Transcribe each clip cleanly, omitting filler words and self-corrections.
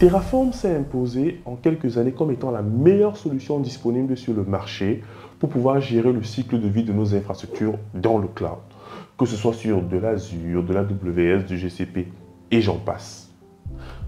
Terraform s'est imposé en quelques années comme étant la meilleure solution disponible sur le marché pour pouvoir gérer le cycle de vie de nos infrastructures dans le cloud, que ce soit sur de l'Azure, de l'AWS, du GCP et j'en passe.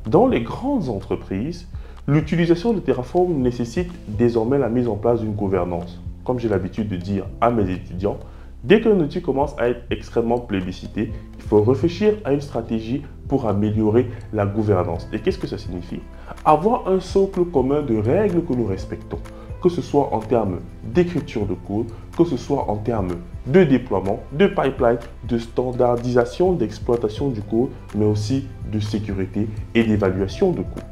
Dans les grandes entreprises, l'utilisation de Terraform nécessite désormais la mise en place d'une gouvernance. Comme j'ai l'habitude de dire à mes étudiants, dès qu'un outil commence à être extrêmement plébiscité, il faut réfléchir à une stratégie pour améliorer la gouvernance. Et qu'est-ce que ça signifie? Avoir un socle commun de règles que nous respectons, que ce soit en termes d'écriture de code, que ce soit en termes de déploiement, de pipeline, de standardisation, d'exploitation du code, mais aussi de sécurité et d'évaluation de code.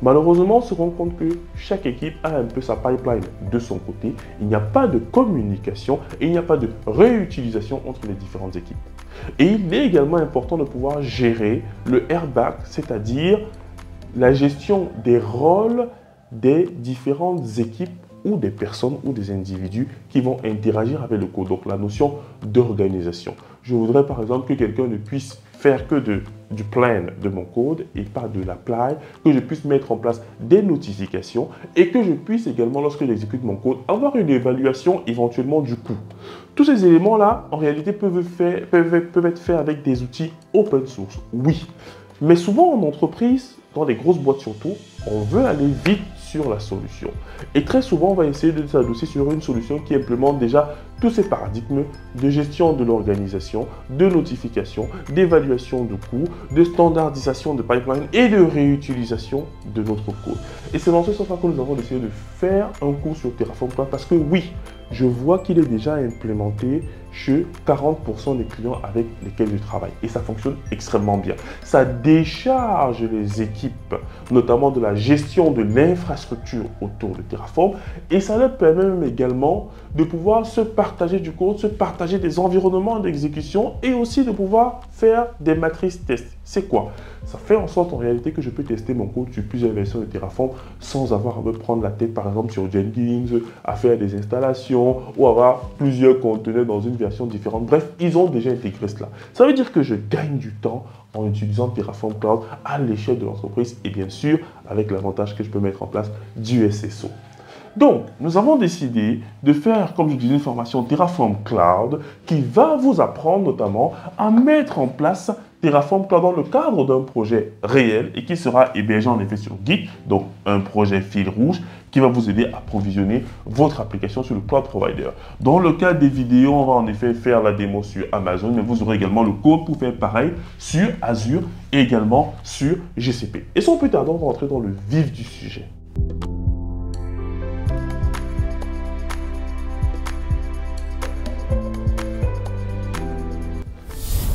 Malheureusement, on se rend compte que chaque équipe a un peu sa pipeline de son côté. Il n'y a pas de communication et il n'y a pas de réutilisation entre les différentes équipes. Et il est également important de pouvoir gérer le airbag, c'est-à-dire la gestion des rôles des différentes équipes ou des personnes ou des individus qui vont interagir avec le code. Donc la notion d'organisation. Je voudrais par exemple que quelqu'un ne puisse faire que du plan de mon code et pas de l'apply, que je puisse mettre en place des notifications et que je puisse également, lorsque j'exécute mon code, avoir une évaluation éventuellement du coût. Tous ces éléments-là, en réalité, peuvent être faits avec des outils open source, oui. Mais souvent en entreprise, dans des grosses boîtes surtout, on veut aller vite sur la solution. Et très souvent, on va essayer de s'adosser sur une solution qui implémente déjà tous ces paradigmes de gestion de l'organisation, de notification, d'évaluation de coûts, de standardisation de pipeline et de réutilisation de notre code. Et c'est dans ce sens que nous avons décidé de faire un cours sur Terraform Cloud parce que oui, je vois qu'il est déjà implémenté chez 40% des clients avec lesquels je travaille. Et ça fonctionne extrêmement bien. Ça décharge les équipes, notamment de la gestion de l'infrastructure autour de Terraform. Et ça leur permet même également de pouvoir se partager du code, se partager des environnements d'exécution et aussi de pouvoir faire des matrices tests. C'est quoi? Ça fait en sorte en réalité que je peux tester mon code sur plusieurs versions de Terraform sans avoir à me prendre la tête par exemple sur Jenkins, à faire des installations ou avoir plusieurs conteneurs dans une version différente. Bref, ils ont déjà intégré cela. Ça veut dire que je gagne du temps en utilisant Terraform Cloud à l'échelle de l'entreprise et bien sûr avec l'avantage que je peux mettre en place du SSO. Donc, nous avons décidé de faire, comme je disais, une formation Terraform Cloud qui va vous apprendre notamment à mettre en place Terraform Cloud dans le cadre d'un projet réel et qui sera hébergé en effet sur Git, donc un projet fil rouge qui va vous aider à provisionner votre application sur le cloud provider. Dans le cas des vidéos, on va en effet faire la démo sur Amazon, mais vous aurez également le code pour faire pareil sur Azure et également sur GCP. Et sans plus tarder, on va entrer dans le vif du sujet.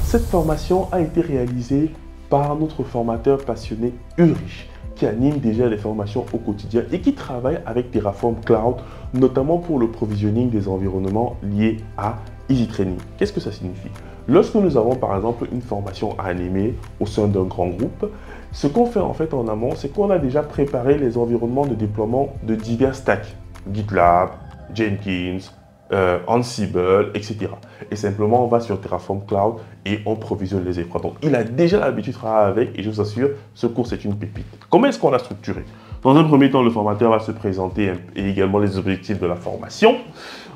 Cette formation a été réalisée par notre formateur passionné Ulrich, qui anime déjà les formations au quotidien et qui travaille avec Terraform Cloud, notamment pour le provisioning des environnements liés à EasyTraining. Qu'est-ce que ça signifie? Lorsque nous avons par exemple une formation à animer au sein d'un grand groupe, ce qu'on fait en fait en amont, c'est qu'on a déjà préparé les environnements de déploiement de divers stacks, GitLab, Jenkins, Ansible, etc. Et simplement, on va sur Terraform Cloud et on provisionne les infras. Donc, il a déjà l'habitude de travailler avec et je vous assure, ce cours, c'est une pépite. Comment est-ce qu'on l'a structuré? Dans un premier temps, le formateur va se présenter et également les objectifs de la formation.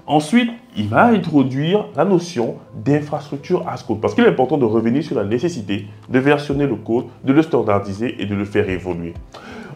Ensuite, il va introduire la notion d'infrastructure as code parce qu'il est important de revenir sur la nécessité de versionner le code, de le standardiser et de le faire évoluer.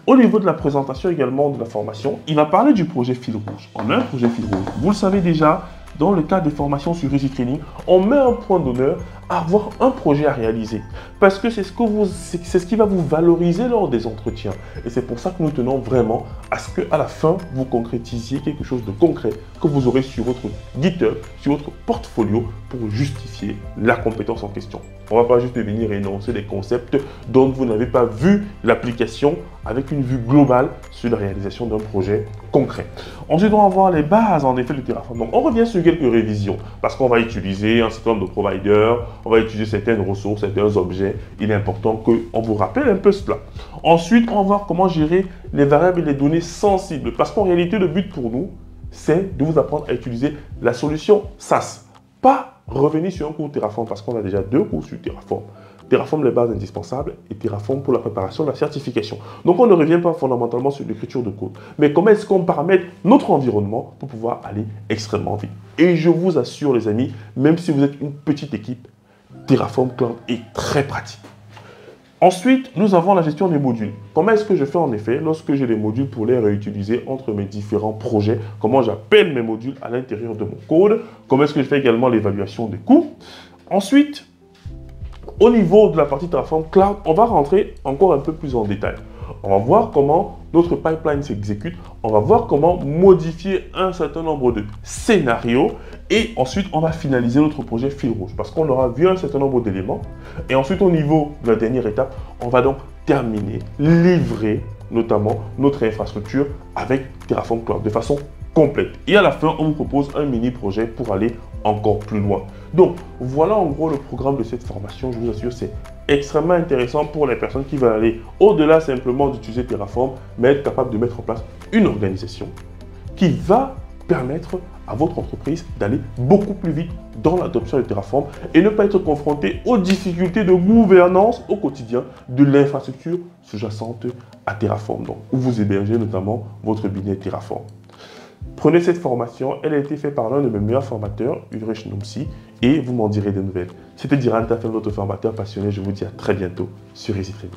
Au niveau de la présentation également de la formation, il va parler du projet fil rouge. On a un projet fil rouge. Vous le savez déjà, dans le cadre des formations sur EasyTraining, on met un point d'honneur à avoir un projet à réaliser. Parce que c'est ce qui va vous valoriser lors des entretiens. Et c'est pour ça que nous tenons vraiment à ce qu'à la fin, vous concrétisiez quelque chose de concret que vous aurez sur votre GitHub, sur votre portfolio pour justifier la compétence en question. On ne va pas juste venir énoncer des concepts dont vous n'avez pas vu l'application avec une vue globale sur la réalisation d'un projet concret. Ensuite, on va voir les bases en effet de Terraform. Donc, on revient sur quelques révisions parce qu'on va utiliser un certain nombre de providers, on va utiliser certaines ressources, certains objets. Il est important qu'on vous rappelle un peu cela. Ensuite, on va voir comment gérer les variables et les données sensibles parce qu'en réalité, le but pour nous, c'est de vous apprendre à utiliser la solution SaaS. Pas revenir sur un cours Terraform parce qu'on a déjà deux cours sur Terraform. Terraform les bases indispensables et Terraform pour la préparation de la certification. Donc on ne revient pas fondamentalement sur l'écriture de code, mais comment est-ce qu'on paramètre notre environnement pour pouvoir aller extrêmement vite. Et je vous assure les amis, même si vous êtes une petite équipe, Terraform Cloud est très pratique. Ensuite, nous avons la gestion des modules. Comment est-ce que je fais en effet lorsque j'ai des modules pour les réutiliser entre mes différents projets? Comment j'appelle mes modules à l'intérieur de mon code? Comment est-ce que je fais également l'évaluation des coûts? Ensuite, au niveau de la partie Terraform Cloud, on va rentrer encore un peu plus en détail. On va voir comment notre pipeline s'exécute. On va voir comment modifier un certain nombre de scénarios. Et ensuite, on va finaliser notre projet fil rouge parce qu'on aura vu un certain nombre d'éléments. Et ensuite, au niveau de la dernière étape, on va donc terminer, livrer notamment notre infrastructure avec Terraform Cloud de façon complète. Et à la fin, on vous propose un mini projet pour aller encore plus loin. Donc, voilà en gros le programme de cette formation. Je vous assure, c'est extrêmement intéressant pour les personnes qui veulent aller au-delà simplement d'utiliser Terraform, mais être capable de mettre en place une organisation qui va permettre à votre entreprise d'aller beaucoup plus vite dans l'adoption de Terraform et ne pas être confronté aux difficultés de gouvernance au quotidien de l'infrastructure sous-jacente à Terraform, donc, où vous hébergez notamment votre business Terraform. Prenez cette formation, elle a été faite par l'un de mes meilleurs formateurs, Ulrich Nomsi, et vous m'en direz des nouvelles. C'était Diran Tafel, votre formateur passionné. Je vous dis à très bientôt sur Easy Training.